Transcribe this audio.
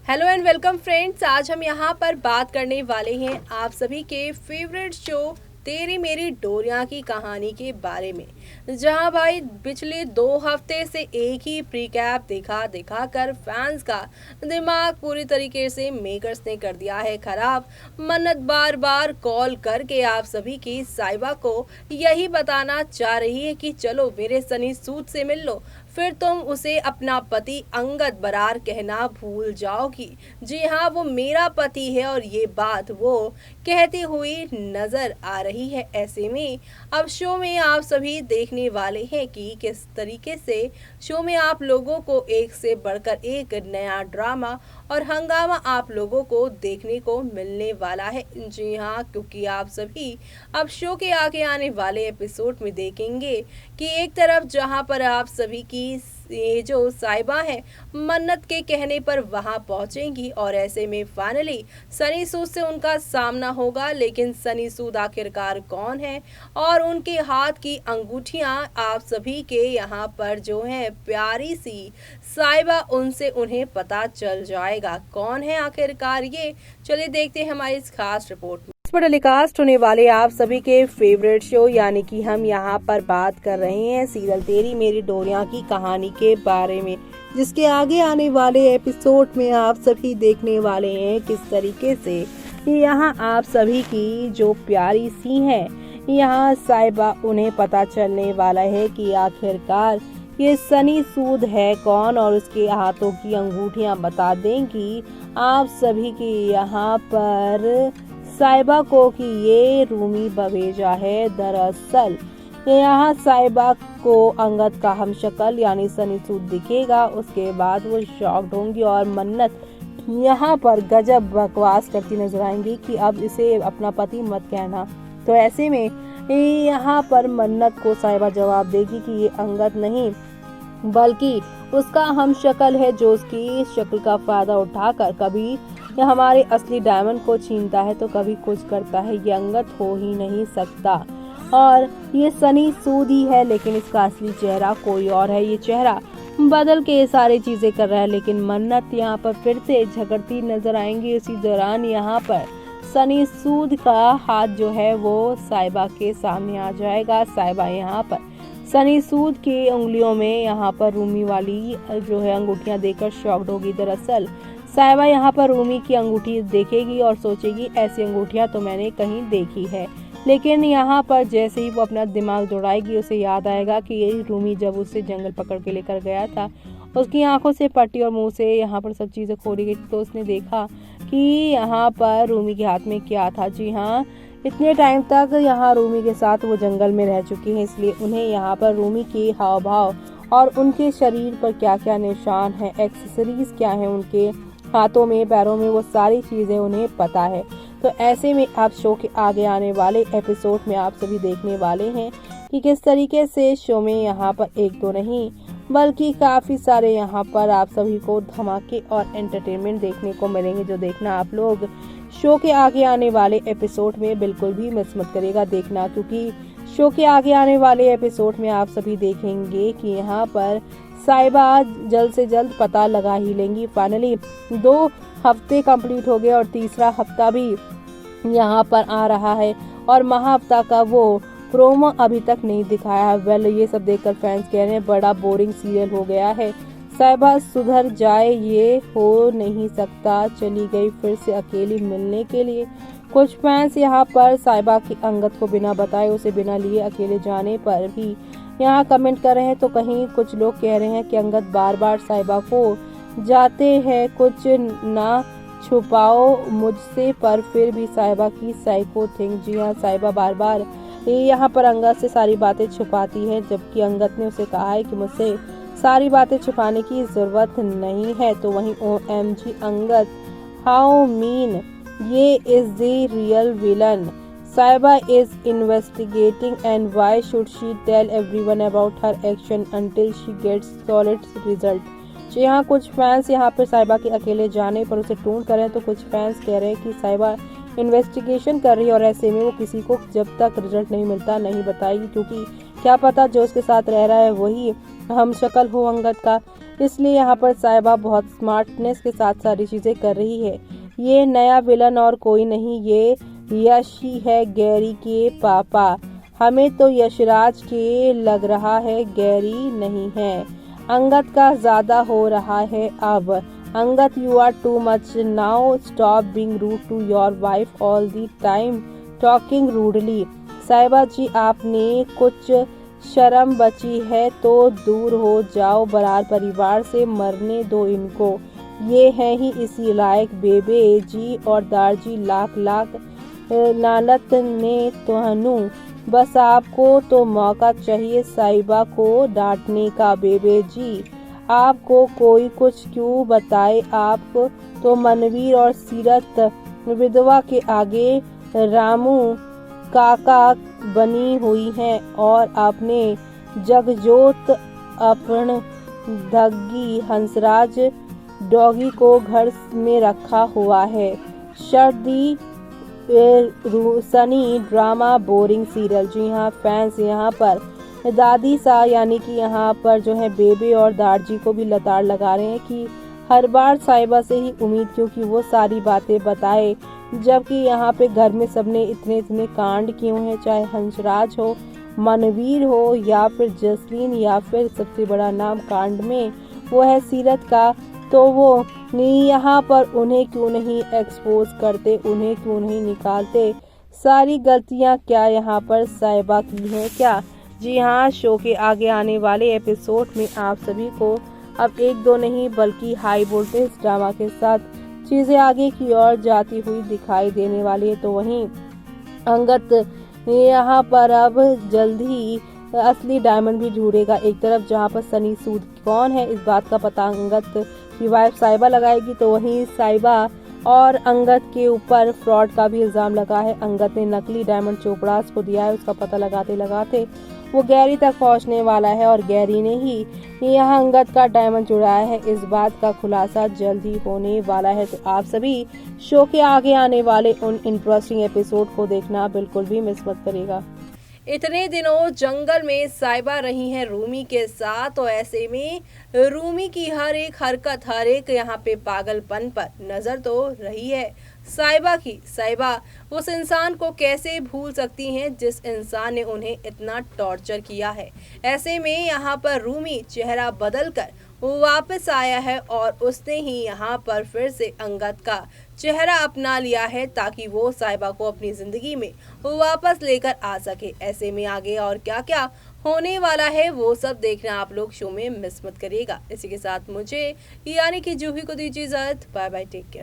Hello and welcome friends. आज हम यहाँ पर बात करने वाले हैं आप सभी के फेवरेट शो तेरी मेरी डोरियां की कहानी के बारे में, जहां भाई पिछले 2 हफ्ते से एक ही प्रीकैप दिखा दिखा कर फैंस का दिमाग पूरी तरीके से मेकर्स ने कर दिया है खराब। मन्नत बार बार कॉल करके आप सभी की साइबा को यही बताना चाह रही है कि चलो मेरे सनी सूद से मिल लो, फिर तुम उसे अपना पति अंगद बरार कहना भूल जाओगी। जी हाँ, वो मेरा पति है और ये बात वो कहती हुई नजर आ रही है। ऐसे में अब शो में आप सभी देखने वाले हैं कि किस तरीके से शो में आप लोगों को एक से बढ़कर एक नया ड्रामा और हंगामा आप लोगों को देखने को मिलने वाला है। जी हाँ, क्योंकि आप सभी अब शो के आगे आने वाले एपिसोड में देखेंगे कि एक तरफ जहां पर आप सभी की ये जो साइबा है मन्नत के कहने पर वहां पहुंचेंगी और ऐसे में फाइनली सनी सूद से उनका सामना होगा। लेकिन सनी सूद आखिरकार कौन है और उनके हाथ की अंगूठियां आप सभी के यहाँ पर जो है प्यारी सी साइबा, उनसे उन्हें पता चल जाएगा कौन है आखिरकार ये। चलिए देखते हैं हमारी इस खास रिपोर्ट में। इस पर टेलीकास्ट होने वाले आप सभी के फेवरेट शो यानी कि हम यहाँ पर बात कर रहे हैं सीरियल तेरी मेरी डोरियां की कहानी के बारे में, जिसके आगे आने वाले एपिसोड में आप सभी देखने वाले हैं किस तरीके से यहाँ आप सभी की जो प्यारी सी है यहाँ साइबा, उन्हें पता चलने वाला है कि आखिरकार ये सनी सूद है कौन और उसके हाथों की अंगूठियां बता देंगी आप सभी की यहाँ पर साइबा को कि ये रूमी बवेजा है। दरअसल यहाँ साइबा को अंगद का हमशक्ल यानी सनी सूद दिखेगा। उसके बाद वो शॉक्ड होंगी और मन्नत यहाँ पर गजब बकवास करती नजर आएंगी कि अब इसे अपना पति मत कहना। तो ऐसे में यहाँ पर मन्नत को साइबा जवाब देगी कि ये अंगद नहीं बल्कि उसका हमशक्ल है जो उसकी शक्ल का फायदा उठाकर कभी ये हमारे असली डायमंड को छीनता है तो कभी कुछ करता है। ये अंगद हो ही नहीं सकता और ये सनी सूद ही है, लेकिन इसका असली चेहरा कोई और है। ये चेहरा बदल के सारी चीजें कर रहा है। लेकिन मन्नत यहाँ पर फिर से झगड़ती नजर आएंगी। उसी दौरान यहाँ पर सनी सूद का हाथ जो है वो साइबा के सामने आ जाएगा। साइबा यहाँ पर सनी सूद की उंगलियों में यहाँ पर रूमी वाली जो है अंगूठियां देखकर शॉक्ड होगी। दरअसल साइबा यहाँ पर रूमी की अंगूठी देखेगी और सोचेगी ऐसी अंगूठियां तो मैंने कहीं देखी है। लेकिन यहाँ पर जैसे ही वो अपना दिमाग दौड़ाएगी उसे याद आएगा कि ये रूमी जब उसे जंगल पकड़ के लेकर गया था उसकी आंखों से पट्टी और मुंह से यहाँ पर सब चीजें खोली गई। तो उसने देखा कि यहाँ पर रूमी के हाथ में क्या था। जी हाँ, इतने टाइम तक यहाँ रूमी के साथ वो जंगल में रह चुकी हैं, इसलिए उन्हें यहाँ पर रूमी के हाव भाव और उनके शरीर पर क्या क्या निशान है, एक्सेसरीज क्या है उनके हाथों में पैरों में, वो सारी चीजें उन्हें पता है। तो ऐसे में आप शो के आगे आने वाले एपिसोड में आप सभी देखने वाले हैं कि किस तरीके से शो में यहाँ पर एक दो नहीं बल्कि काफी सारे यहाँ पर आप सभी को धमाके और एंटरटेनमेंट देखने को मिलेंगे, जो देखना आप लोग शो के आगे आने वाले एपिसोड में बिल्कुल भी मिस मत करेगा देखना। क्योंकि शो के आगे आने वाले एपिसोड में आप सभी देखेंगे कि यहाँ पर साइबा जल्द से जल्द पता लगा ही लेंगी। फाइनली 2 हफ्ते कंप्लीट हो गए और तीसरा हफ्ता भी यहाँ पर आ रहा है और महाहफ्ता का वो प्रोमो अभी तक नहीं दिखाया है। वेल, ये सब देखकर फैंस कह रहे हैं बड़ा बोरिंग सीरियल हो गया है, साइबा सुधर जाए, ये हो नहीं सकता, चली गई फिर से अकेली मिलने के लिए। कुछ फैंस यहाँ पर साइबा की अंगद को बिना बताए उसे बिना लिए अकेले जाने पर भी यहाँ कमेंट कर रहे हैं। तो कहीं कुछ लोग कह रहे हैं कि अंगद बार बार साइबा को जाते हैं, कुछ ना छुपाओ मुझसे, पर फिर भी साइबा की साइको थिंग। जी हाँ, साइबा बार बार यहाँ पर अंगद से सारी बातें छुपाती है, जबकि अंगद ने उसे कहा है कि मुझसे सारी बातें छुपाने की जरूरत नहीं है। तो वहीं OMG अंगद, हाउ मीन, ये is the real villain. साइबा is investigating and why should she tell everyone about her action until she gets solid result। तो यहाँ कुछ फैंस यहाँ पर साइबा के अकेले जाने पर उसे ढूंढ कर रहे हैं, तो कुछ फैंस कह रहे हैं कि साइबा इन्वेस्टिगेशन कर रही है और ऐसे में वो किसी को जब तक रिजल्ट नहीं मिलता नहीं बताएगी, क्योंकि क्या पता जो उसके साथ रह रहा है वही हमशक्ल हो अंगद का। इसलिए यहाँ पर साहिबा बहुत स्मार्टनेस के साथ सारी चीज़ें कर रही है। ये नया विलन और कोई नहीं, ये यश ही है, गैरी के पापा। हमें तो यशराज के लग रहा है, गैरी नहीं है। अंगद का ज़्यादा हो रहा है अब। Angad, you are too much now, stop being rude to your wife all the time, talking rudely. Sahiba ji, आपने कुछ शर्म बची है तो दूर हो जाओ, बरार परिवार से मरने दो इनको। ये हैं ही इसी लायक, बेबे जी और दारजी लाख लाख लानत ने तोहनू। बस आपको तो मौका चाहिए साहिबा को डांटने का। बेबे जी, आपको कोई कुछ क्यों बताए, आप तो मनवीर और सीरत विधवा के आगे रामू काका बनी हुई हैं और आपने जगजोत अपन धग्गी हंसराज डॉगी को घर में रखा हुआ है। सर्दी सनी ड्रामा बोरिंग सीरियल। जी हाँ फैंस, यहाँ पर दादी सा यानी कि यहाँ पर जो है बेबे और दारजी को भी लताड़ लगा रहे हैं कि हर बार साहिबा से ही उम्मीद क्योंकि वो सारी बातें बताए, जबकि यहाँ पे घर में सबने इतने इतने कांड किए हैं, चाहे हंसराज हो, मनवीर हो या फिर जसलीन, या फिर सबसे बड़ा नाम कांड में वो है सीरत का। तो वो यहाँ पर उन्हें क्यों नहीं एक्सपोज करते, उन्हें क्यों नहीं निकालते? सारी गलतियाँ क्या यहाँ पर साहिबा की हैं क्या? जी हाँ, शो के आगे आने वाले एपिसोड में आप सभी को अब एक दो नहीं बल्कि हाई वोल्टेज ड्रामा के साथ चीज़ें आगे की ओर जाती हुई दिखाई देने वाली है। तो वहीं अंगद यहाँ पर अब जल्द ही असली डायमंड भी ढूंढेगा। एक तरफ जहाँ पर सनी सूद कौन है इस बात का पता अंगद की वाइफ साहिबा लगाएगी, तो वहीं साहिबा और अंगद के ऊपर फ्रॉड का भी इल्ज़ाम लगा है। अंगद ने नकली डायमंड चोपड़ास को दिया है, उसका पता लगाते लगाते वो गैरी तक पहुंचने वाला है और गैरी ने ही यहाँ अंगद का डायमंड चुराया है। इस बात का खुलासा जल्द ही होने वाला है। तो आप सभी शो के आगे आने वाले उन इंटरेस्टिंग एपिसोड को देखना बिल्कुल भी मिस मत करिएगा। इतने दिनों जंगल में साहिबा रही हैं रूमी के साथ, तो ऐसे में रूमी की हर एक हरकत, हर एक यहाँ पे पागलपन पर नजर तो रही है साहिबा की। साहिबा उस इंसान को कैसे भूल सकती हैं जिस इंसान ने उन्हें इतना टॉर्चर किया है। ऐसे में यहाँ पर रूमी चेहरा बदल कर वापस आया है और उसने ही यहाँ पर फिर से अंगद का चेहरा अपना लिया है ताकि वो साहिबा को अपनी जिंदगी में वापस लेकर आ सके। ऐसे में आगे और क्या क्या होने वाला है वो सब देखना आप लोग शो में मिस मत करिएगा। इसी के साथ मुझे यानी कि जूही को दीजिए इजाजत। Bye bye, take care.